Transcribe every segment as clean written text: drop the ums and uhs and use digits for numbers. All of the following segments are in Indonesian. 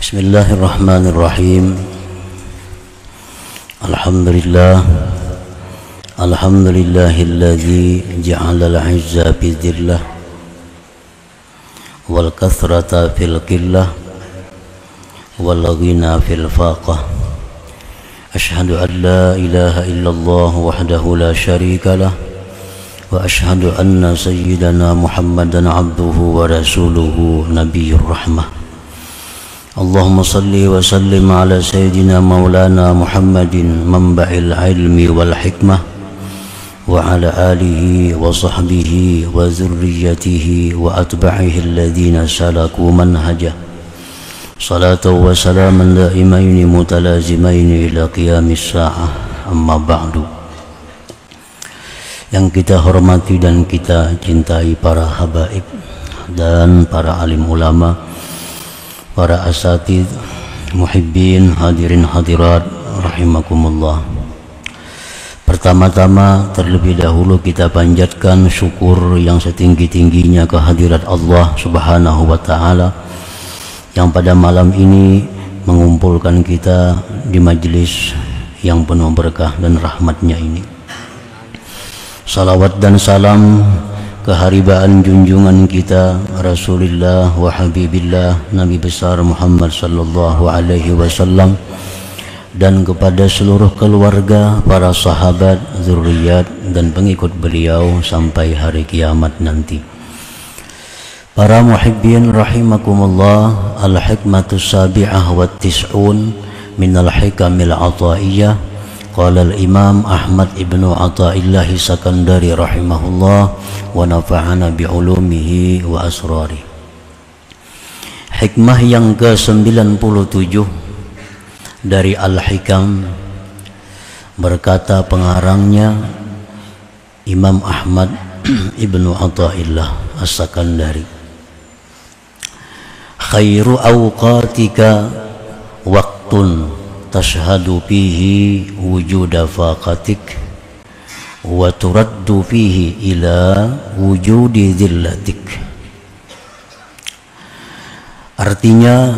Bismillahirrahmanirrahim. Alhamdulillahilladzi ja'ala al-'izza fi dhillah wal kathrata fil qillah wal ghina fil faqah. Ashhadu an la ilaha illallah wahdahu la syarika lah wa ashhadu anna sayyidana Muhammadan 'abduhu wa rasuluhu nabiyyur rahmah. Allahumma salli wa sallim ala sayyidina maulana Muhammadin manba'il ilmi wal hikmah wa ala alihi wa sahbihi wa zurriyatihi wa atba'ihi alladhina salaku manhajah salatan wa salaman daimaini mutalazimaini ila qiyamis sa'ah. Amma ba'du. Yang kita hormati dan kita cintai para habaib dan para alim ulama, para asatidz, muhibbin, hadirin hadirat rahimakumullah. Pertama-tama terlebih dahulu kita panjatkan syukur yang setinggi-tingginya kehadirat Allah Subhanahu wa taala yang pada malam ini mengumpulkan kita di majelis yang penuh berkah dan rahmatnya ini. Salawat dan salam keharibaan junjungan kita Rasulullah wa Habibillah Nabi besar Muhammad sallallahu alaihi wasallam dan kepada seluruh keluarga, para sahabat, zuriat dan pengikut beliau sampai hari kiamat nanti. Para muhibbin rahimakumullah, al-hikmatus sabi'ah wa tis'un minal hikamil ataiyah. Qala al-Imam Ahmad ibnu Athaillah Sakandari rahimahullah wa nafa'ana bi'ulumihi wa asrari. Hikmah yang ke-97 dari Al-Hikam, berkata pengarangnya Imam Ahmad ibnu Athaillah As-Sakandari, khairu awqatika waqtun tashhadu fihi wujuda faqatik wa turaddu fihi ila wujudi zillatik. Artinya,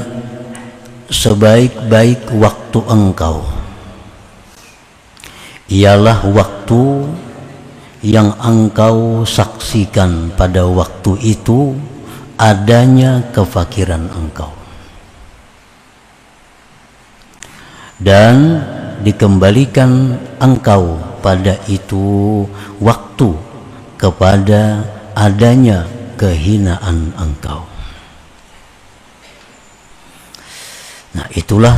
sebaik-baik waktu engkau ialah waktu yang engkau saksikan pada waktu itu adanya kefakiran engkau, dan dikembalikan engkau pada itu waktu kepada adanya kehinaan engkau. Nah, itulah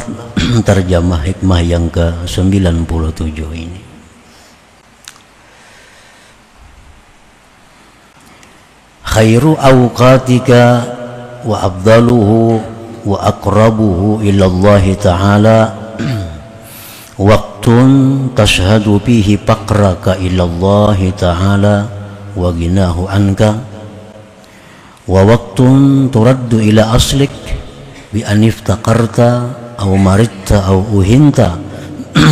terjemah hikmah yang ke-97 ini. Khairu awqatika wa afdaluhu wa aqrabuhu ila Allah ta'ala waqtun tashhadu fihi faqraka ila Allah ta'ala wa ginahu anka wa waqtun turaddu ila aslik bi an iftaqarta aw maritta aw uhinta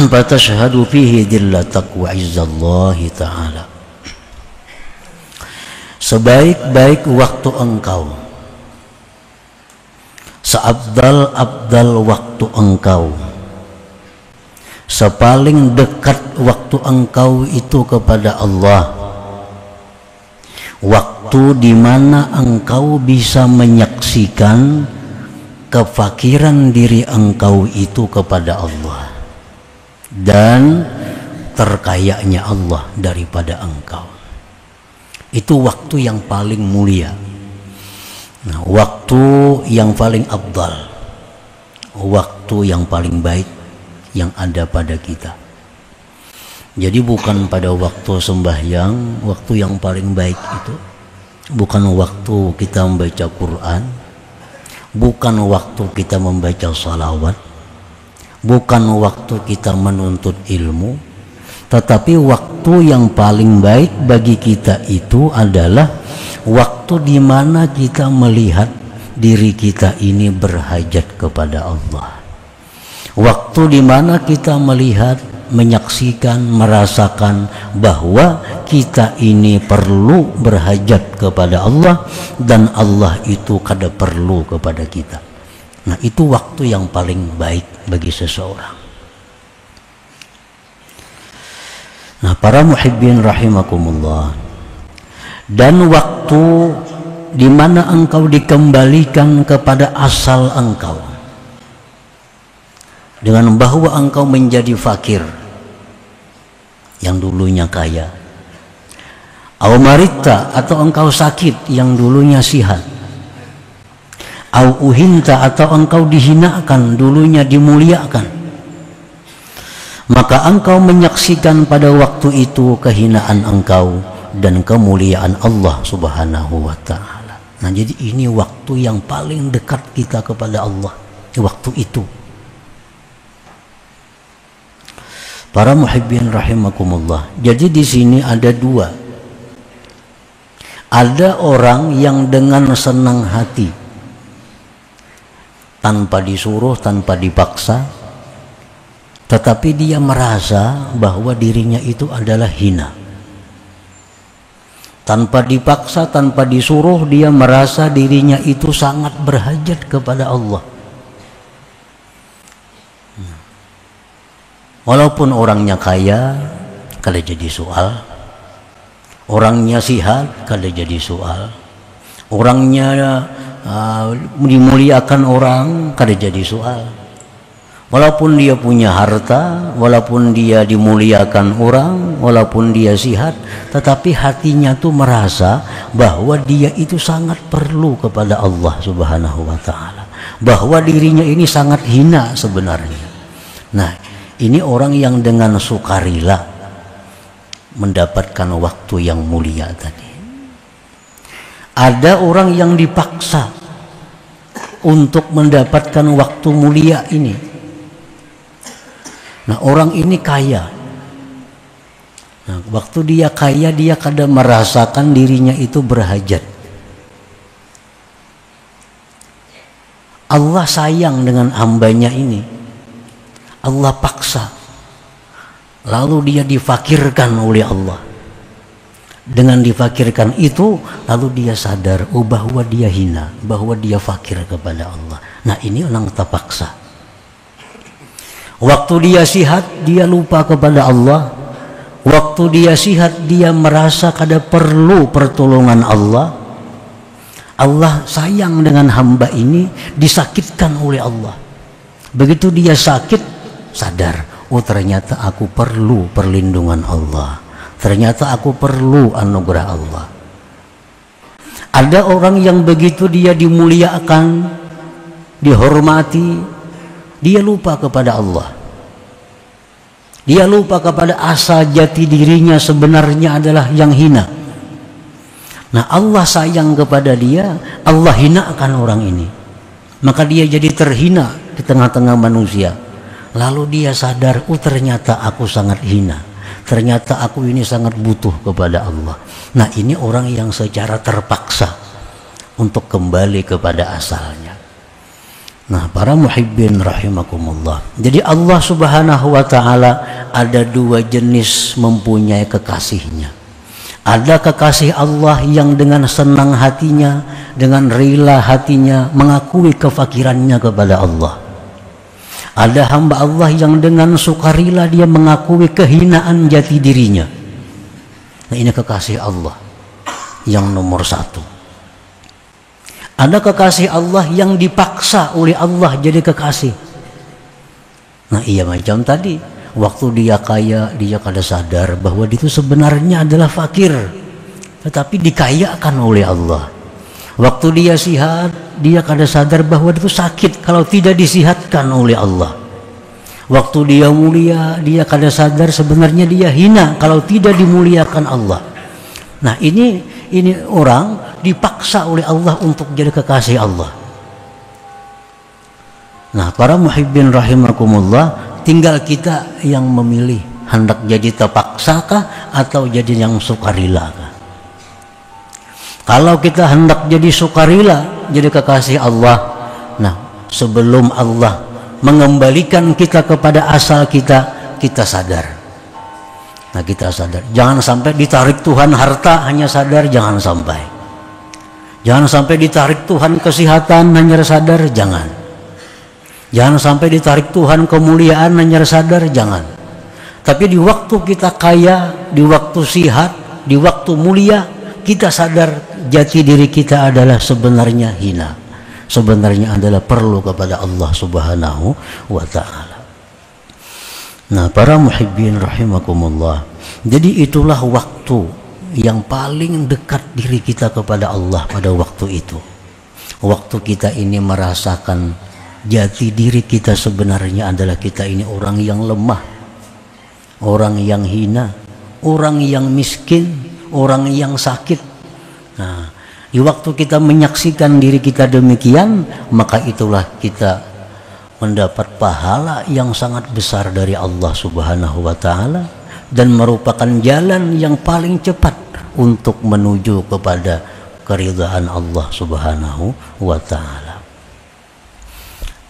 fatashhadu fihi dillatak wa izzallahi ta'ala. Sebaik-baik waktu engkau, seabdal-abdal waktu engkau, sepaling dekat waktu engkau itu kepada Allah, waktu di mana engkau bisa menyaksikan kefakiran diri engkau itu kepada Allah dan terkayanya Allah daripada engkau. Itu waktu yang paling mulia. Nah, waktu yang paling afdal, waktu yang paling baik yang ada pada kita. Jadi bukan pada waktu sembahyang, waktu yang paling baik itu bukan waktu kita membaca Quran, bukan waktu kita membaca salawat, bukan waktu kita menuntut ilmu, tetapi waktu yang paling baik bagi kita itu adalah waktu di mana kita melihat diri kita ini berhajat kepada Allah. Waktu di mana kita melihat, menyaksikan, merasakan bahwa kita ini perlu berhajat kepada Allah dan Allah itu kada perlu kepada kita. Nah, itu waktu yang paling baik bagi seseorang. Nah, para muhibbin rahimakumullah, dan waktu di mana engkau dikembalikan kepada asal engkau, dengan bahwa engkau menjadi fakir yang dulunya kaya, au marita, atau engkau sakit yang dulunya sihat, au uhinta, atau engkau dihinakan dulunya dimuliakan, maka engkau menyaksikan pada waktu itu kehinaan engkau dan kemuliaan Allah Subhanahu wa ta'ala. Nah, jadi ini waktu yang paling dekat kita kepada Allah, waktu itu. Para muhibbin rahimakumullah. Jadi di sini ada dua. Ada orang yang dengan senang hati, tanpa disuruh, tanpa dipaksa, tetapi dia merasa bahwa dirinya itu adalah hina. Tanpa dipaksa, tanpa disuruh, dia merasa dirinya itu sangat berhajat kepada Allah. Walaupun orangnya kaya, kada jadi soal. Orangnya sihat, kada jadi soal. Orangnya dimuliakan orang, kada jadi soal. Walaupun dia punya harta, walaupun dia dimuliakan orang, walaupun dia sihat, tetapi hatinya tuh merasa bahwa dia itu sangat perlu kepada Allah Subhanahu wa ta'ala, bahwa dirinya ini sangat hina sebenarnya. Nah, ini orang yang dengan sukarela mendapatkan waktu yang mulia tadi. Ada orang yang dipaksa untuk mendapatkan waktu mulia ini. Nah, orang ini kaya. Nah, waktu dia kaya, dia kadang merasakan dirinya itu berhajat. Allah sayang dengan hambanya ini. Allah paksa. Lalu dia difakirkan oleh Allah. Dengan difakirkan itu, lalu dia sadar bahwa dia hina, bahwa dia fakir kepada Allah. Nah, ini orang terpaksa. Waktu dia sihat, dia lupa kepada Allah. Waktu dia sihat, dia merasa kada perlu pertolongan Allah. Allah sayang dengan hamba ini, disakitkan oleh Allah. Begitu dia sakit, sadar, oh ternyata aku perlu perlindungan Allah. Ternyata aku perlu anugerah Allah. Ada orang yang begitu dia dimuliakan, dihormati, dia lupa kepada Allah. Dia lupa kepada asal jati dirinya sebenarnya adalah yang hina. Nah, Allah sayang kepada dia, Allah hinakan orang ini. Maka dia jadi terhina di tengah-tengah manusia. Lalu dia sadar, oh ternyata aku sangat hina. Ternyata aku ini sangat butuh kepada Allah. Nah, ini orang yang secara terpaksa untuk kembali kepada asalnya. Nah, para muhibbin rahimakumullah. Jadi Allah Subhanahu wa ta'ala ada dua jenis mempunyai kekasihnya. Ada kekasih Allah yang dengan senang hatinya, dengan rela hatinya mengakui kefakirannya kepada Allah. Ada hamba Allah yang dengan sukarela dia mengakui kehinaan jati dirinya. Nah, ini kekasih Allah yang nomor satu. Ada kekasih Allah yang dipaksa oleh Allah jadi kekasih. Nah, iya macam tadi, waktu dia kaya, dia kada sadar bahwa dia itu sebenarnya adalah fakir, tetapi dikayakan oleh Allah. Waktu dia sihat, dia kada sadar bahwa dia itu sakit kalau tidak disihatkan oleh Allah. Waktu dia mulia, dia kada sadar sebenarnya dia hina kalau tidak dimuliakan Allah. Nah, ini orang dipaksa oleh Allah untuk jadi kekasih Allah. Nah, para muhibbin rahimakumullah, tinggal kita yang memilih hendak jadi terpaksakah atau jadi yang sukarela kah? Kalau kita hendak jadi sukarela, jadi kekasih Allah, nah sebelum Allah mengembalikan kita kepada asal kita, kita sadar. Nah, kita sadar, jangan sampai ditarik Tuhan harta hanya sadar, jangan sampai. Jangan sampai ditarik Tuhan kesehatan hanya sadar, jangan. Jangan sampai ditarik Tuhan kemuliaan hanya sadar, jangan. Tapi di waktu kita kaya, di waktu sihat, di waktu mulia, kita sadar jati diri kita adalah sebenarnya hina. Sebenarnya adalah perlu kepada Allah Subhanahu wa ta'ala. Nah, para muhibbin rahimakumullah. Jadi itulah waktu yang paling dekat diri kita kepada Allah pada waktu itu. Waktu kita ini merasakan jati diri kita sebenarnya adalah kita ini orang yang lemah, orang yang hina, orang yang miskin, orang yang sakit. Nah, di waktu kita menyaksikan diri kita demikian, maka itulah kita mendapat pahala yang sangat besar dari Allah Subhanahu wa ta'ala, dan merupakan jalan yang paling cepat untuk menuju kepada keridhaan Allah Subhanahu wa ta'ala.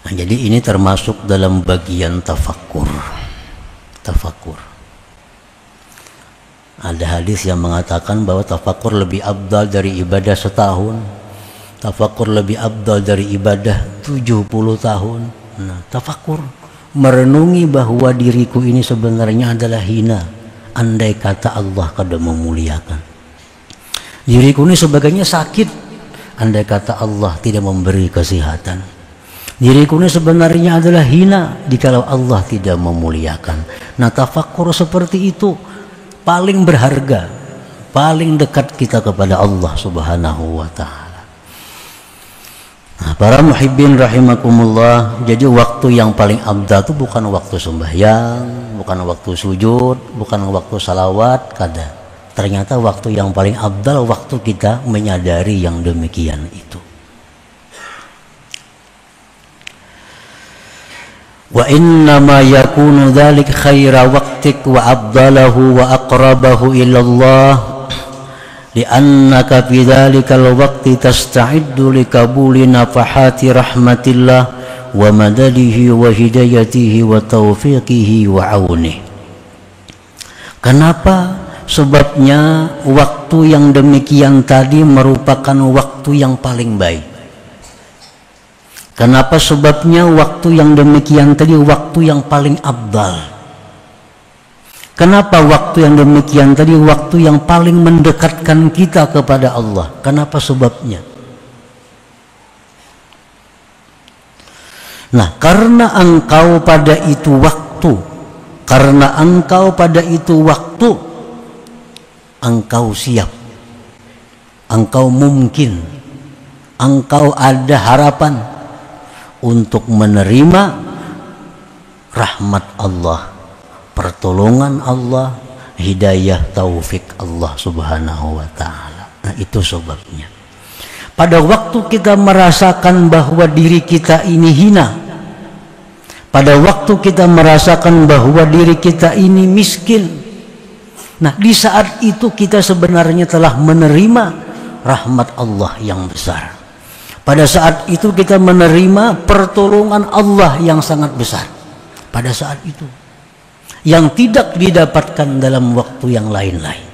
Nah, jadi ini termasuk dalam bagian tafakkur. Tafakkur. Ada hadis yang mengatakan bahwa tafakkur lebih afdal dari ibadah setahun. Tafakkur lebih afdal dari ibadah 70 tahun. Nah, tafakkur, merenungi bahwa diriku ini sebenarnya adalah hina, andai kata Allah kada memuliakan. Diriku ini sebagainya sakit, andai kata Allah tidak memberi kesehatan. Diriku ini sebenarnya adalah hina jikalau Allah tidak memuliakan. Nah, tafakkur seperti itu paling berharga, paling dekat kita kepada Allah Subhanahu wa ta'ala. Nah, para muhibbin rahimakumullah, jadi waktu yang paling abdal itu bukan waktu sembahyang, bukan waktu sujud, bukan waktu salawat, kada. Ternyata waktu yang paling abdal waktu kita menyadari yang demikian itu. Wa innama yakunu dzalik khaira waqtik wa afdalahu wa aqrabahu ilallah li'annaka fi dzalikal waqti tasta'iddu likabuli nafahati rahmatillah wa madadihi wa hidayatihi wa taufiqihi wa aunihi. Kenapa? Sebabnya waktu yang demikian tadi merupakan waktu yang paling baik. Kenapa? Sebabnya waktu yang demikian tadi waktu yang paling afdal. Kenapa waktu yang demikian tadi waktu yang paling mendekatkan kita kepada Allah? Kenapa sebabnya? Nah, karena engkau pada itu waktu, engkau siap, engkau mungkin, engkau ada harapan untuk menerima rahmat Allah, pertolongan Allah, hidayah taufik Allah Subhanahu wa ta'ala. Nah, itu sebabnya pada waktu kita merasakan bahwa diri kita ini hina, pada waktu kita merasakan bahwa diri kita ini miskin, nah di saat itu kita sebenarnya telah menerima rahmat Allah yang besar. Pada saat itu kita menerima pertolongan Allah yang sangat besar. Pada saat itu yang tidak didapatkan dalam waktu yang lain-lain.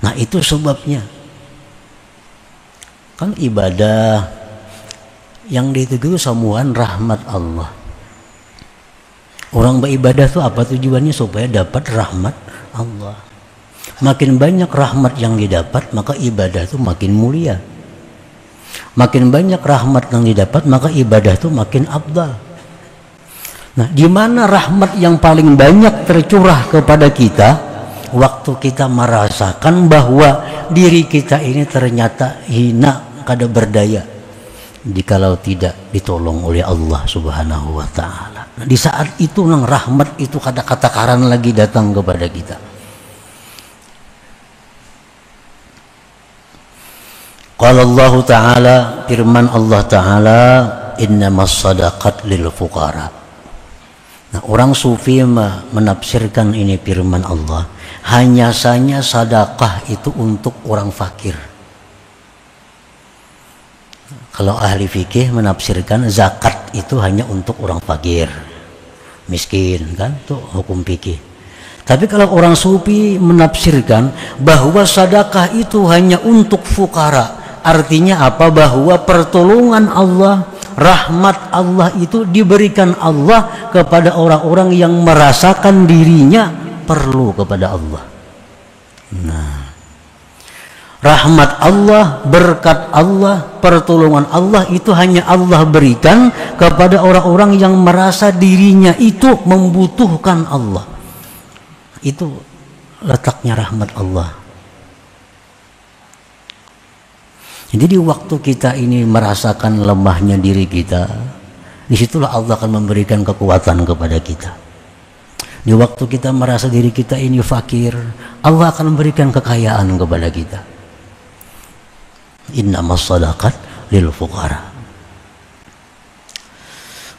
Nah, itu sebabnya kan ibadah yang dituju samuan rahmat Allah. Orang beribadah itu apa tujuannya? Supaya dapat rahmat Allah. Makin banyak rahmat yang didapat, maka ibadah itu makin mulia. Makin banyak rahmat yang didapat, maka ibadah itu makin afdal. Nah, di mana rahmat yang paling banyak tercurah kepada kita? Waktu kita merasakan bahwa diri kita ini ternyata hina, kada berdaya, jikalau tidak ditolong oleh Allah Subhanahu wa ta'ala. Nah, di saat itu nang rahmat itu kata-kata karan lagi datang kepada kita. Qala Allah Ta'ala, firman Allah Ta'ala, innamas sadaqat lil fuqara. Nah, orang sufi menafsirkan ini firman Allah, hanya saja sedekah itu untuk orang fakir. Kalau ahli fikih menafsirkan zakat itu hanya untuk orang fakir, miskin, kan? Itu hukum fikih. Tapi kalau orang sufi menafsirkan bahwa sedekah itu hanya untuk fukara, artinya apa? Bahwa pertolongan Allah, rahmat Allah itu diberikan Allah kepada orang-orang yang merasakan dirinya perlu kepada Allah. Nah, rahmat Allah, berkat Allah, pertolongan Allah itu hanya Allah berikan kepada orang-orang yang merasa dirinya itu membutuhkan Allah. Itu letaknya rahmat Allah. Jadi di waktu kita ini merasakan lemahnya diri kita, disitulah Allah akan memberikan kekuatan kepada kita. Di waktu kita merasa diri kita ini fakir, Allah akan memberikan kekayaan kepada kita. Innamas shadaqat lil fuqara.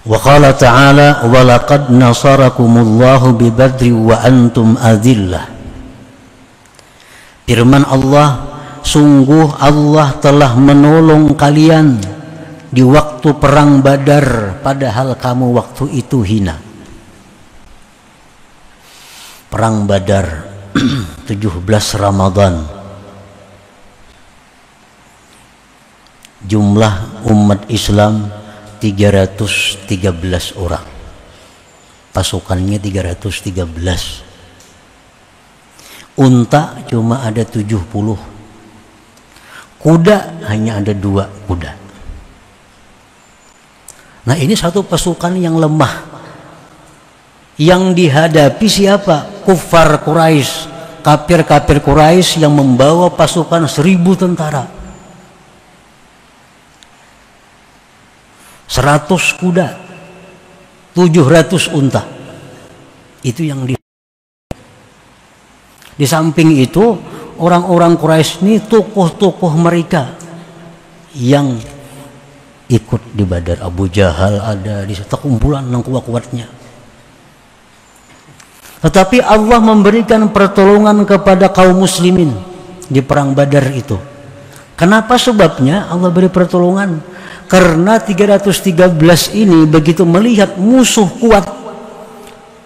Wa qala ta'ala wa laqad nasarakumullahu bi badri wa antum adillah. Firman Allah, sungguh Allah telah menolong kalian di waktu perang Badar padahal kamu waktu itu hina. Perang Badar 17 Ramadan. Jumlah umat Islam 313 orang. Pasukannya 313. Unta cuma ada 70. Kuda hanya ada 2 kuda. Nah, ini satu pasukan yang lemah. Yang dihadapi siapa? Kufar Quraisy, kafir-kafir Quraisy yang membawa pasukan 1000 tentara. 100 kuda, 700 unta. Itu yang di samping itu orang-orang Quraisy ini tokoh-tokoh mereka yang ikut di Badar. Abu Jahal ada di situ, kumpulan yang kuat-kuatnya. Tetapi Allah memberikan pertolongan kepada kaum muslimin di perang Badar itu. Kenapa sebabnya Allah beri pertolongan? Karena 313 ini begitu melihat musuh kuat,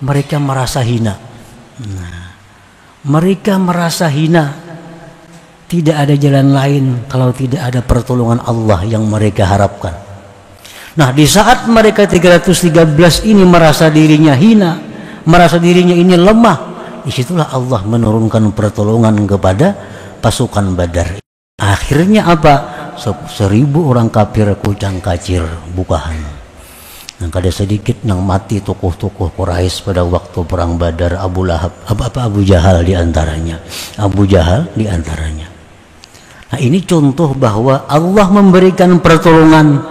mereka merasa hina. Nah, mereka merasa hina. Tidak ada jalan lain kalau tidak ada pertolongan Allah yang mereka harapkan. Nah, di saat mereka 313 ini merasa dirinya hina, merasa dirinya ini lemah, disitulah Allah menurunkan pertolongan kepada pasukan Badar. Akhirnya apa? 1000 orang kafir kucang kacir bukahan. Nah, kada sedikit yang mati tokoh-tokoh Quraisy pada waktu perang Badar. Abu Lahab, Abu Jahal diantaranya. Abu Jahal diantaranya. Nah, ini contoh bahwa Allah memberikan pertolongan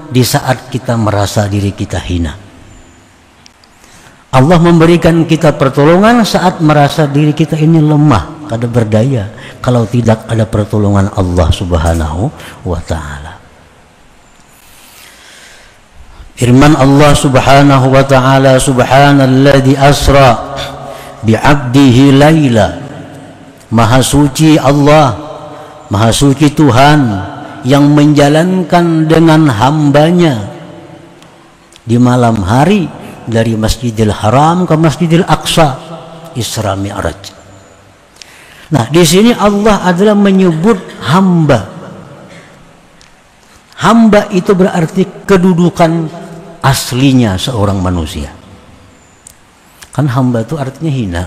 di saat kita merasa diri kita hina. Allah memberikan kita pertolongan saat merasa diri kita ini lemah, kada berdaya, kalau tidak ada pertolongan Allah Subhanahu wa ta'ala. Firman Allah Subhanahu wa ta'ala, subhanalladzi asra bi'abdihi laila. Maha suci Allah, maha suci Tuhan yang menjalankan dengan hambanya di malam hari dari Masjidil Haram ke Masjidil Aqsa, Isra Mi'raj. Nah, di sini Allah adalah menyebut hamba. Hamba itu berarti kedudukan aslinya seorang manusia. Kan hamba itu artinya hina.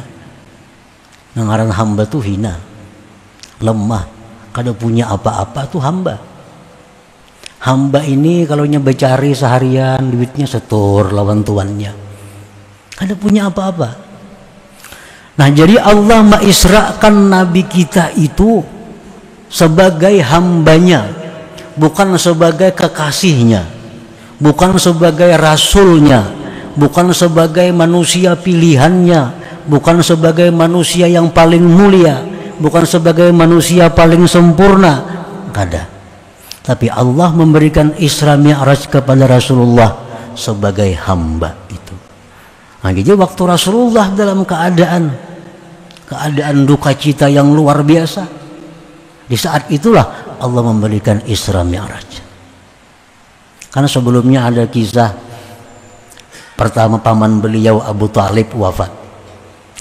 Ngaran hamba itu hina, lemah, kada punya apa-apa tuh hamba. Hamba ini kalau becari seharian duitnya setor lawan tuannya, kada punya apa-apa. Nah, jadi Allah mengisrakan Nabi kita itu sebagai hambanya, bukan sebagai kekasihnya, bukan sebagai rasulnya, bukan sebagai manusia pilihannya, bukan sebagai manusia yang paling mulia, bukan sebagai manusia paling sempurna, kada. Tapi Allah memberikan Isra Mi'raj kepada Rasulullah sebagai hamba itu. Nah, jadi waktu Rasulullah dalam keadaan duka cita yang luar biasa, di saat itulah Allah memberikan Isra Mi'raj. Karena sebelumnya ada kisah pertama paman beliau Abu Talib wafat.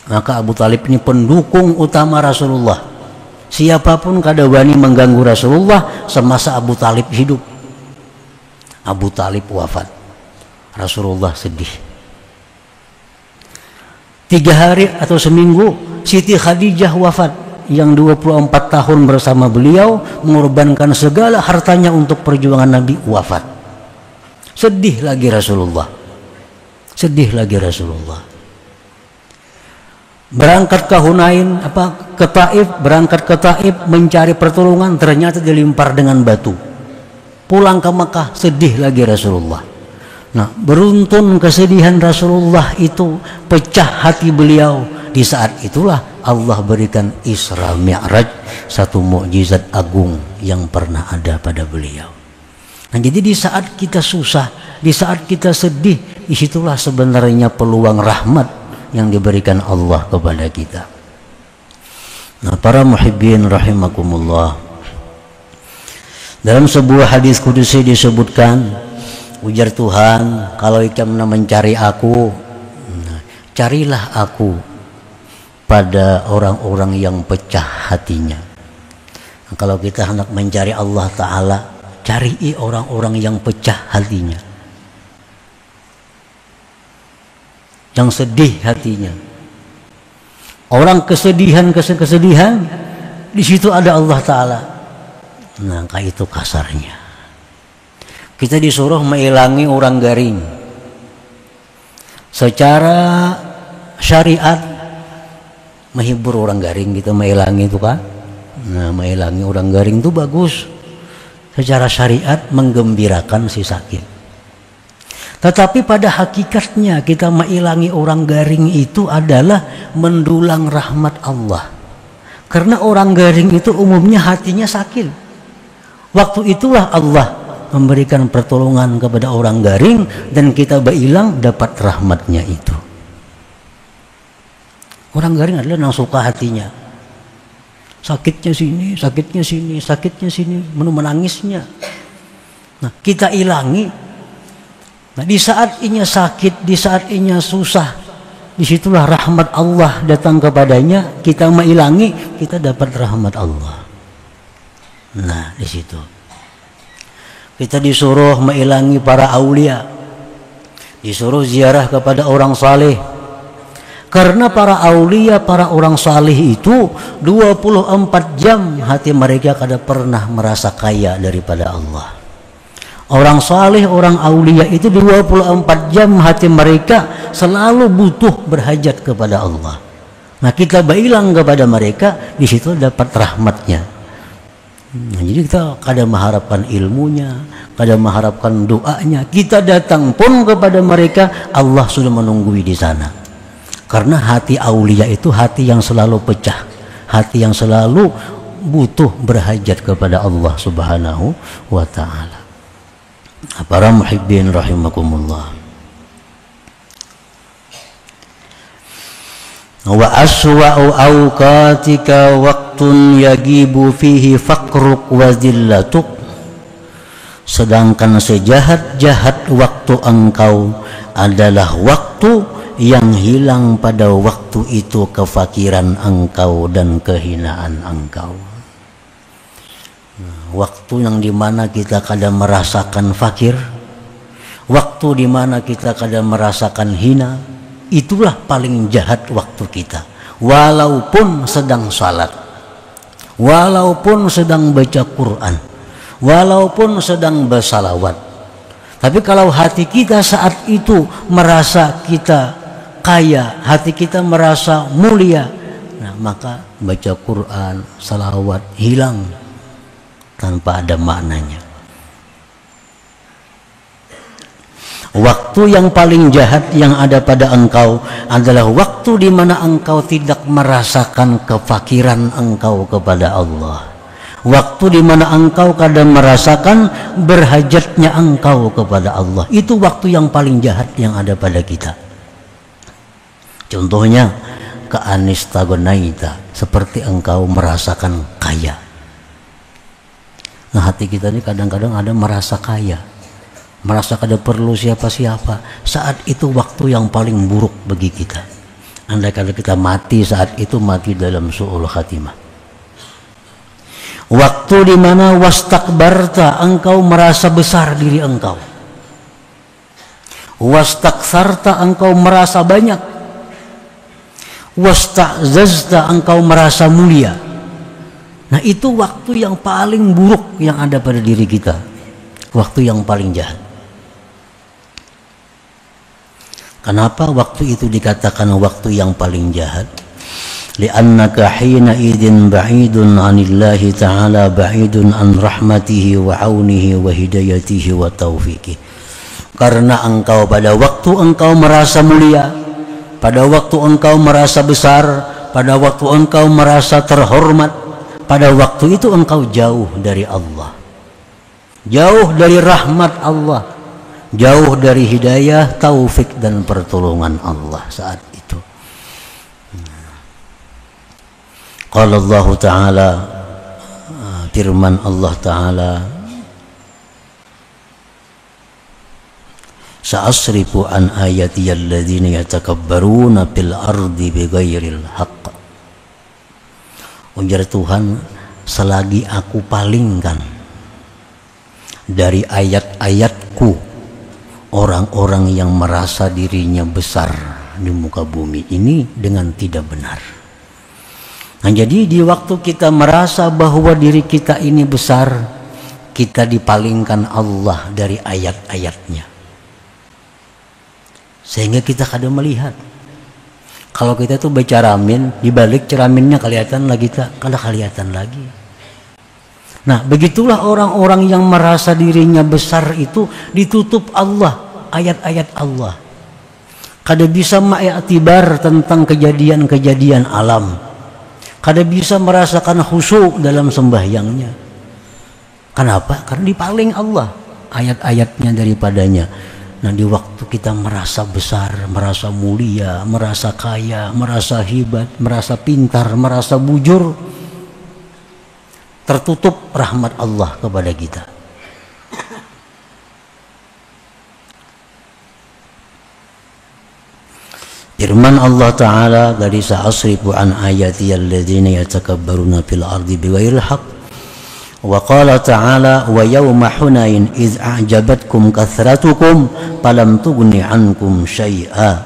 Maka Abu Talib ini pendukung utama Rasulullah. Siapapun kada wani mengganggu Rasulullah semasa Abu Talib hidup. Abu Talib wafat. Rasulullah sedih. 3 hari atau seminggu Siti Khadijah wafat, yang 24 tahun bersama beliau mengorbankan segala hartanya untuk perjuangan Nabi, wafat. Sedih lagi Rasulullah. Sedih lagi Rasulullah. Berangkat ke Hunain, ke Taif, berangkat ke Taif mencari pertolongan, ternyata dilempar dengan batu. Pulang ke Mekah, sedih lagi Rasulullah. Nah, beruntun kesedihan Rasulullah itu, pecah hati beliau. Di saat itulah Allah berikan Isra Mi'raj, satu mukjizat agung yang pernah ada pada beliau. Nah, jadi di saat kita susah, di saat kita sedih, disitulah sebenarnya peluang rahmat yang diberikan Allah kepada kita. Nah, para muhibbin rahimakumullah, dalam sebuah hadis kudusi disebutkan, ujar Tuhan, kalau kamu mencari aku, carilah aku pada orang-orang yang pecah hatinya. Nah, kalau kita hendak mencari Allah Ta'ala, cari orang-orang yang pecah hatinya, yang sedih hatinya. Orang kesedihan, di situ ada Allah Ta'ala. Nah, kayak itu kasarnya. Kita disuruh menghilangi orang garing. Secara syariat menghibur orang garing, kita menghilangi itu kan. Nah, menghilangi orang garing itu bagus. Secara syariat menggembirakan si sakit. Tetapi pada hakikatnya kita menghilangi orang garing itu adalah mendulang rahmat Allah. Karena orang garing itu umumnya hatinya sakit. Waktu itulah Allah memberikan pertolongan kepada orang garing, dan kita berhilang dapat rahmatnya itu. Orang garing adalah yang suka hatinya, sakitnya sini, sakitnya sini, sakitnya sini, menangisnya. Nah, kita ilangi. Nah, di saat inya sakit, di saat inya susah, disitulah rahmat Allah datang kepadanya. Kita mengilangi, kita dapat rahmat Allah. Nah, di situ kita disuruh mengilangi para aulia, disuruh ziarah kepada orang saleh. Karena para aulia, para orang saleh itu 24 jam hati mereka kada pernah merasa kaya daripada Allah. Orang saleh, orang aulia itu 24 jam hati mereka selalu butuh berhajat kepada Allah. Nah, kita berhilang kepada mereka, di situ dapat rahmatnya. Nah, jadi kita kadang mengharapkan ilmunya, kadang mengharapkan doanya. Kita datang pun kepada mereka, Allah sudah menunggui di sana. Karena hati aulia itu hati yang selalu pecah, hati yang selalu butuh berhajat kepada Allah Subhanahu wa Ta'ala. Para muhibbin rahimakumullah. Wa aswa'u awqatika waqtun yagibu fihi faqruk wa zillatuk. Sedangkan sejahat-jahat waktu engkau adalah waktu yang hilang pada waktu itu kefakiran engkau dan kehinaan engkau. Waktu yang dimana kita kadang merasakan fakir, waktu dimana kita kadang merasakan hina, itulah paling jahat waktu kita. Walaupun sedang salat, walaupun sedang baca Quran, walaupun sedang bersalawat, tapi kalau hati kita saat itu merasa kita kaya, hati kita merasa mulia, nah maka baca Quran, salawat hilang tanpa ada maknanya. Waktu yang paling jahat yang ada pada engkau adalah waktu di mana engkau tidak merasakan kefakiran engkau kepada Allah. Waktu di mana engkau kadang merasakan berhajatnya engkau kepada Allah. Itu waktu yang paling jahat yang ada pada kita. Contohnya, keanistagonaita, seperti engkau merasakan kaya. Nah, hati kita ini kadang-kadang ada merasa kaya, merasa kada perlu siapa-siapa. Saat itu waktu yang paling buruk bagi kita. Andai kalau kita mati saat itu, mati dalam su'ul khatimah. Waktu di mana wastakbarta, engkau merasa besar diri engkau. Wastaksarta, engkau merasa banyak. Wasta'zazta, engkau merasa mulia. Nah, itu waktu yang paling buruk yang ada pada diri kita, waktu yang paling jahat. Kenapa waktu itu dikatakan waktu yang paling jahat? Li'annaka hina idin ba'idun 'anillahi ta'ala, ba'idun an rahmatihi wa 'aunihi wa hidayatihi wa taufiqih. Karena engkau pada waktu engkau merasa mulia, pada waktu engkau merasa besar, pada waktu engkau merasa terhormat, pada waktu itu engkau jauh dari Allah, jauh dari rahmat Allah, jauh dari hidayah, taufik dan pertolongan Allah saat itu. Qala Allah Ta'ala, firman Allah Ta'ala, sa'asrifu an ayati alladhina yatakabbaruna fil ardi bighairil haqq. Ujar Tuhan, selagi aku palingkan dari ayat-ayatku orang-orang yang merasa dirinya besar di muka bumi ini dengan tidak benar. Nah, jadi di waktu kita merasa bahwa diri kita ini besar, kita dipalingkan Allah dari ayat-ayatnya, sehingga kita kadang melihat kalau kita tuh baca ramin, di balik ceraminnya kelihatan lagi tak, kada kelihatan lagi. Nah, begitulah orang-orang yang merasa dirinya besar itu ditutup Allah, ayat-ayat Allah. Kada bisa mengiktibar tentang kejadian-kejadian alam. Kada bisa merasakan khusyuk dalam sembahyangnya. Kenapa? Karena dipaling Allah ayat-ayatnya daripadanya. Nah, di waktu kita merasa besar, merasa mulia, merasa kaya, merasa hebat, merasa pintar, merasa bujur, tertutup rahmat Allah kepada kita. Firman Allah Ta'ala dari sa'asrifu an ayati alladzina yatakabbaruna fil ardi bighairil haqq. Wa qala ta'ala wa yawma hunain iz a'jabatkum kathratukum falam tughni ankum syai'a.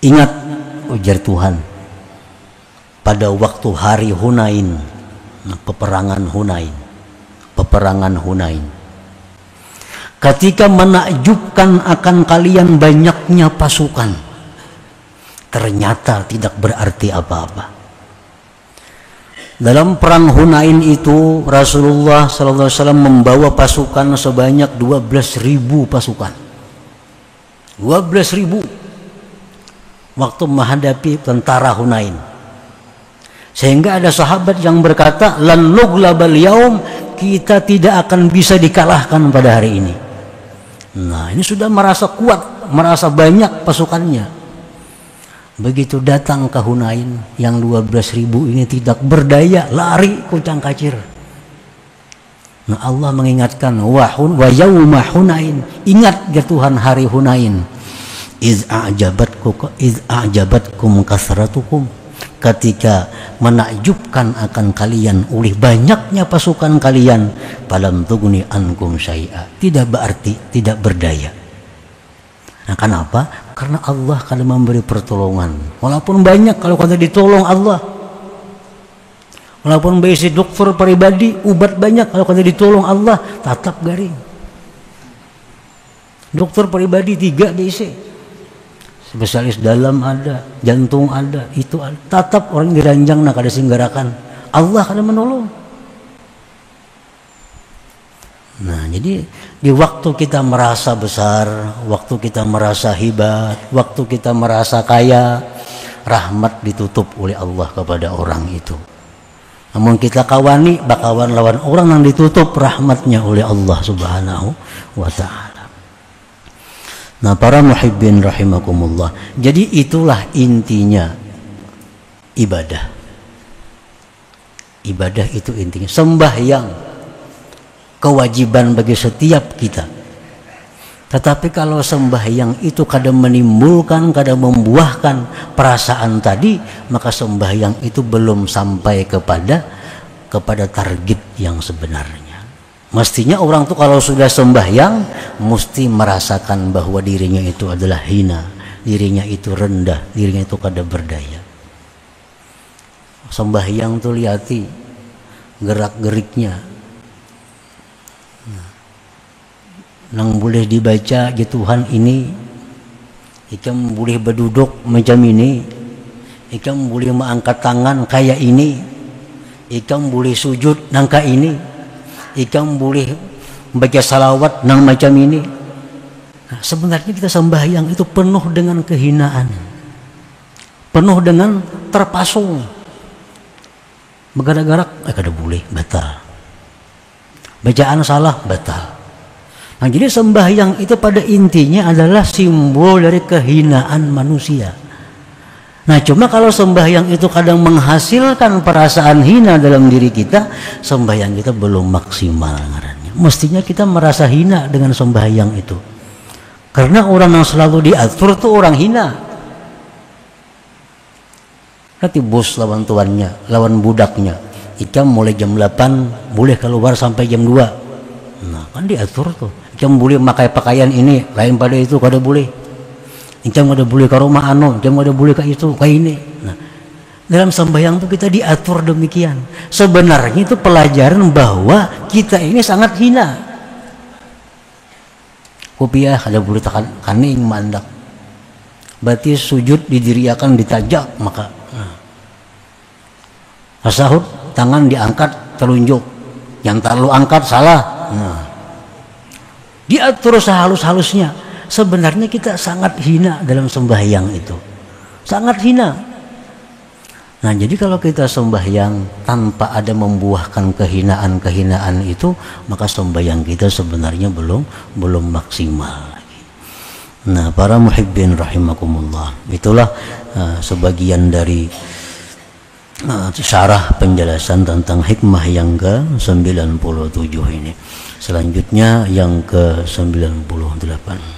Ingat, ujar Tuhan, pada waktu hari Hunain, peperangan Hunain, ketika menakjubkan akan kalian banyaknya pasukan, ternyata tidak berarti apa-apa. Dalam perang Hunain itu Rasulullah SAW membawa pasukan sebanyak 12.000 pasukan. 12.000 waktu menghadapi tentara Hunain. Sehingga ada sahabat yang berkata, lan nughlabal yaum, kita tidak akan bisa dikalahkan pada hari ini. Nah, ini sudah merasa kuat, merasa banyak pasukannya. Begitu datang ke Hunain, yang 12.000 ini tidak berdaya, lari kucang kacir. Nah, Allah mengingatkan, wa yauma Hunain, ingat ya Tuhan hari Hunain, iz a'jabatkum kasratukum, ketika menakjubkan akan kalian oleh banyaknya pasukan kalian, falam tughni ankum syai'a, tidak berarti, tidak berdaya. Nah, kenapa? Karena Allah kalau memberi pertolongan, walaupun banyak, kalau kita ditolong Allah, walaupun berisi dokter pribadi, ubat banyak, kalau kita ditolong Allah, tetap garing. Dokter pribadi 3 diisi, spesialis dalam ada, jantung ada, itu ada, tetap orang diranjang nak ada singgarakan, Allah akan menolong. Nah, jadi di waktu kita merasa besar, waktu kita merasa hebat, waktu kita merasa kaya, rahmat ditutup oleh Allah kepada orang itu. Namun kita kawani bakawan lawan orang yang ditutup rahmatnya oleh Allah Subhanahu wa Ta'ala. Nah, para muhibbin rahimakumullah, jadi itulah intinya ibadah. Ibadah itu intinya sembahyang, kewajiban bagi setiap kita. Tetapi kalau sembahyang itu kadang menimbulkan, kadang membuahkan perasaan tadi, maka sembahyang itu belum sampai kepada target yang sebenarnya. Mestinya orang tuh kalau sudah sembahyang mesti merasakan bahwa dirinya itu adalah hina, dirinya itu rendah, dirinya itu kada berdaya. Sembahyang tuh lihati gerak-geriknya, nang boleh dibaca ya Tuhan ini, ikam boleh berduduk macam ini, ikam boleh mengangkat tangan kayak ini, ikam boleh sujud nangka ini, ikam boleh baca salawat nang macam ini. Nah, sebenarnya kita sembahyang itu penuh dengan kehinaan, penuh dengan terpasung, bergarak-garak kada boleh, batal, bacaan salah, batal. Nah, jadi sembahyang itu pada intinya adalah simbol dari kehinaan manusia. Nah, cuma kalau sembahyang itu kadang menghasilkan perasaan hina dalam diri kita, sembahyang kita belum maksimal ngarannya. Mestinya kita merasa hina dengan sembahyang itu. Karena orang yang selalu diatur tuh orang hina. Nanti bos lawan tuannya, lawan budaknya. Ikam mulai jam 8 boleh keluar sampai jam 2. Nah, kan diatur tuh. Ikam boleh pakai pakaian ini, lain pada itu kada boleh. Ikam kada boleh ke rumah anu, ikam kada boleh ke itu, ke ini. Nah, dalam sembahyang itu kita diatur demikian. Sebenarnya itu pelajaran bahwa kita ini sangat hina. Kopiah kada boleh tekan kaning mandak. Berarti sujud didiriakan ditajak maka. Tasahud tangan diangkat telunjuk, yang terlalu angkat salah. Nah, diatur sehalus-halusnya. Sebenarnya kita sangat hina dalam sembahyang itu, sangat hina. Nah, jadi kalau kita sembahyang tanpa ada membuahkan kehinaan-kehinaan itu, maka sembahyang kita sebenarnya belum maksimal lagi. Nah, para muhibbin rahimakumullah, itulah sebagian dari syarah penjelasan tentang hikmah yang ke-97 ini. Selanjutnya yang ke-98.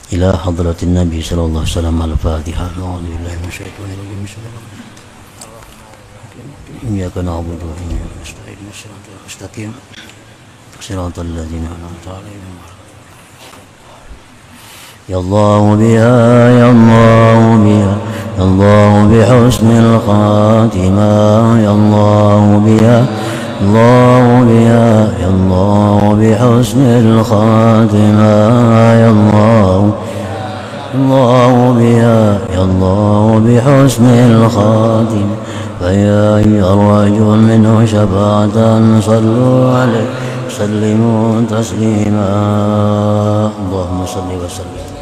Ila hadratin Nabi sallallahu alaihi wasallam al-Fatihah. A'udzubillahi minasyaitonir rajim. Iyyaka na'budu wa iyyaka nasta'in. Shiratal mustaqim. Shiratal ladzina an'amta 'alaihim. Ya Allah biha, ya Allah biha, ya Allah bihusnil khatimah, ya Allah biha, Allah biha, ya Allah bihusnil khatimah, ya Allah, Allah biha, ya Allah bihusnil khatimah. فيا أيها الرجل منه شفاعة صلوا عليه سلموا تسليما اللهم صل وسلم